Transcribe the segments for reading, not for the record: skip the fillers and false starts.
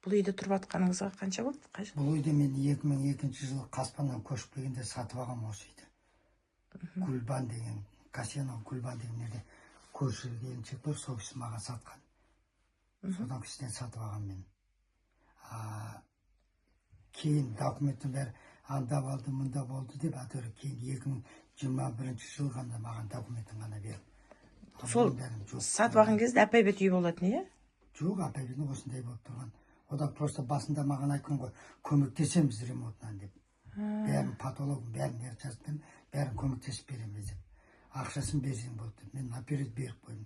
Бұл үйде тұрып атқаныңызға қанша болды? Бұл үйде мен 2002 жылы Қаспаннан көшіп келгенде сатып алғам осы үйді. Гүлбан деген, Касьянов Гүлбан деген жерде көрші келіншек бар, сол кісі маған сатқан. Содан кісіден сатып алғам мен. Кейін документтің бәрі анда болды, мұнда болды деп, әйтеуір кейін 2021 жылы ғана маған документін ғана берді. Сол сатып алған кезде Апайбет үй болатын, иә? Жоқ, Апайбеттің осындай болып тұрған. Ода просто басында маған айтқан ғой, көмектесеміз ремонтынан деп. Бәрін патологын, бәрін жазып, бәрін көмектесіп береміз деп. Ақшасын берсең болды. Мен наперед беріп қойдым.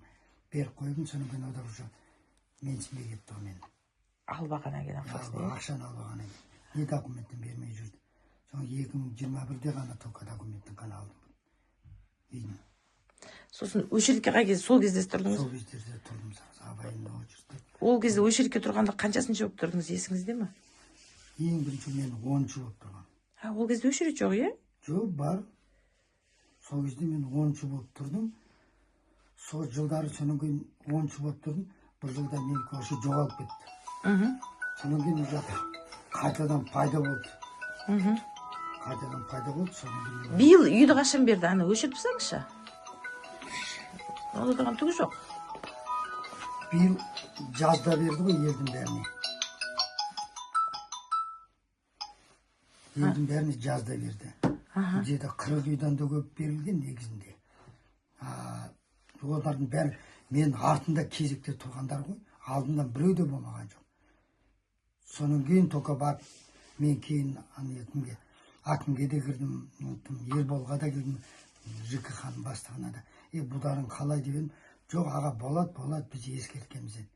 Беріп қойдым, соның күні ода уже менсінбей кетті ғой мен. Албағаннан кейін ақшасын, иә? Ақшаны албағаннан кейін. Не документтің бермей жүрді. Соң 2021-де ғана только документтің ғана алдым. Сосын очередке қай кезде, сол кезде тұрдыңыз? Сол кезде тұрдым, абайында очередте. Ол кезде очередке тұрғанда қаншасыншы болып тұрдыңыз, есіңізде ме? Ең бірінші мен 10-шы болып тұрғам. Ол кезде очеред жоқ, иә? Жоқ, бар. Сол кезде мен 10-шы болып тұрдым. Сол жылдары соның кейін 10-шы болып тұрдым. Бір жылда мен көші жоғалып кетті. Соның кейін қайтадан пайда болды. Қайтадан пайда болды. Биыл үйді қашан берді? Аны өшіріп саңызшы? Ол отырған түгі жоқ. Биыл жазда берді ғой елдің бәріне. Елдің бәріне жазда берді. Где-то 40 үйдан да көп берілген негізінде. Олардың бәрі мен артында кезекте тұрғандар ғой. Алдынан біреу де болмаған жоқ. Соның кейін тоқа барып, мен кейін әкімге де кірдім, Ерболға да кірдім, ЖКХ-ның бастығына да. Бұларың қалай деген, жоқ аға болады, біз ескерткенбіз еді.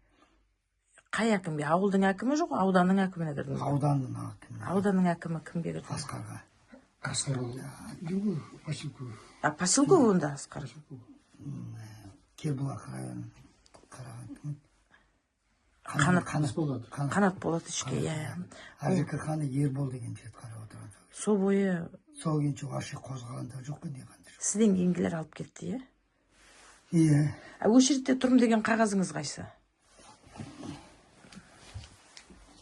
Қай әкімге? Ауылдың әкімі жоқ, ауданның әкіміне кірдіңіз? Ауданның әкіміне. Ауданның әкімі кімге кірді? Асқарға. Поселковый онда Асқар. Кербұлақ районы. Қанат болады ішке, иә. ЖКХ-ны Ербол деген жет қарап отырған. Сол бойы... Сол күйінше вообще қозғалғанда жоқ қой дейғанда жоқ. Сізден кейінгілер алып кетті, иә? Иә. Очередте тұрым деген қағазыңыз қайсы?